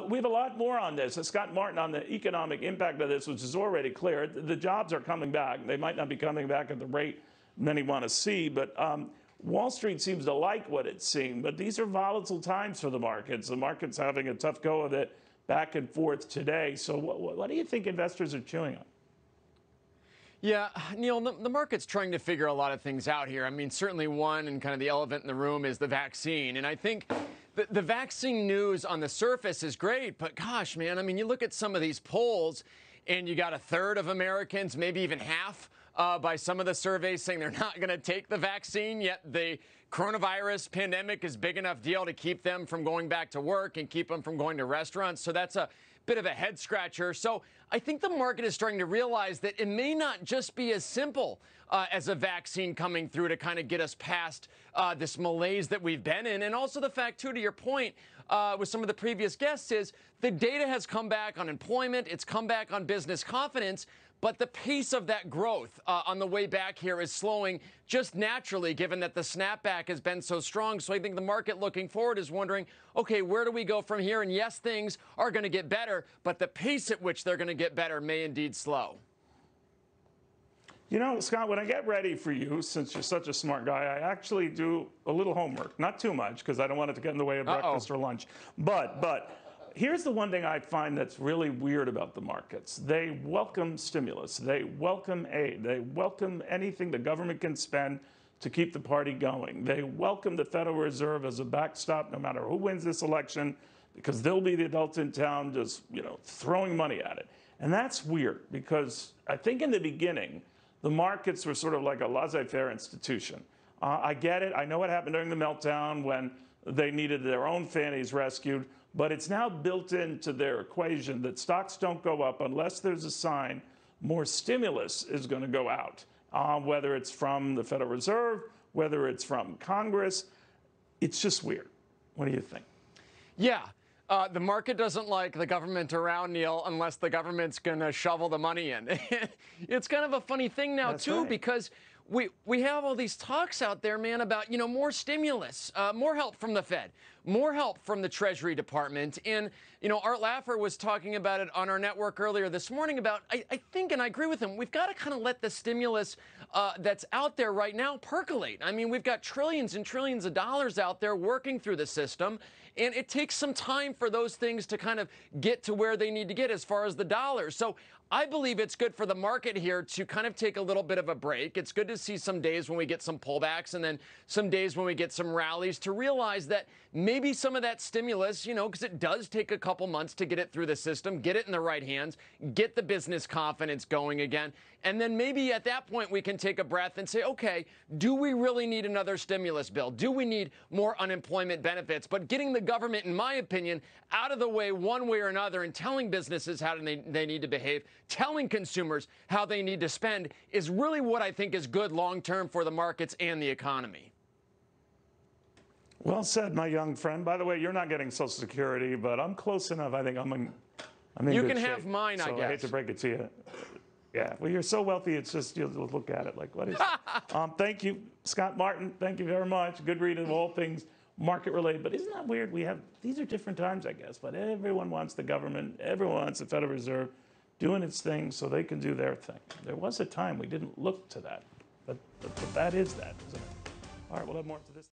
We have a lot more on this. Scott Martin on the economic impact of this, which is already clear. The jobs are coming back. They might not be coming back at the rate many want to see, but Wall Street seems to like what it's seeing. But these are volatile times for the markets. The market's having a tough go of it back and forth today. So what do you think investors are chewing on? Yeah, Neil, the market's trying to figure a lot of things out here. I mean, certainly one and kind of the elephant in the room is the vaccine. And I think the vaccine news on the surface is great, but gosh, man, I mean, you look at some of these polls and you got a third of Americans, maybe even half by some of the surveys saying they're not going to take the vaccine, yet the coronavirus pandemic is a big enough deal to keep them from going back to work and keep them from going to restaurants. So that's a bit of a head scratcher. So I think the market is starting to realize that it may not just be as simple as a vaccine coming through to kind of get us past this malaise that we've been in. And also the fact, too, to your point with some of the previous guests, is the data has come back on employment. It's come back on business confidence. But the pace of that growth on the way back here is slowing just naturally, given that the snapback has been so strong. So I think the market looking forward is wondering, okay, where do we go from here? And yes, things are going to get better, but the pace at which they're going to get better may indeed slow. You know, Scott, when I get ready for you, since you're such a smart guy, I actually do a little homework. Not too much, because I don't want it to get in the way of breakfast or lunch. But here's the one thing I find that's really weird about the markets. They welcome stimulus. They welcome aid. They welcome anything the government can spend to keep the party going. They welcome the Federal Reserve as a backstop no matter who wins this election, because they'll be the adults in town just, throwing money at it. And that's weird, because I think in the beginning, the markets were sort of like a laissez-faire institution. I get it. I know what happened during the meltdown when they needed their own fannies rescued. But it's now built into their equation that stocks don't go up unless there's a sign more stimulus is going to go out, whether it's from the Federal Reserve, whether it's from Congress. It's just weird. What do you think? Yeah. The market doesn't like the government around, Neil, unless the government's going to shovel the money in. It's kind of a funny thing now, That's too, right. Because we have all these talks out there, man, about, more stimulus, more help from the Fed, more help from the Treasury Department. And, Art Laffer was talking about it on our network earlier this morning about, I think, and I agree with him, we've got to kind of let the stimulus that's out there right now percolate. I mean, we've got trillions and trillions of dollars out there working through the system. And it takes some time for those things to kind of get to where they need to get as far as the dollars. So I believe it's good for the market here to kind of take a little bit of a break. It's good to see some days when we get some pullbacks and then some days when we get some rallies, to realize that maybe some of that stimulus, because it does take a couple months to get it through the system, get it in the right hands, get the business confidence going again. And then maybe at that point we can take a breath and say, okay, do we really need another stimulus bill? Do we need more unemployment benefits? But getting the government, in my opinion, out of the way one way or another and telling businesses how they need to behave, telling consumers how they need to spend, is really what I think is good long-term for the markets and the economy. Well said, my young friend. By the way, you're not getting Social Security, but I'm close enough. I think I'm in You good can shape. have mine, I So guess. I hate to break it to you. Yeah, well, you're so wealthy, it's just, you'll look at it like, what is it? Thank you, Scott Martin. Thank you very much. Good read of all things market-related. But isn't that weird? These are different times, I guess, but everyone wants the government, everyone wants the Federal Reserve doing its thing so they can do their thing. There was a time we didn't look to that, but that is that, isn't it? All right, we'll have more to this.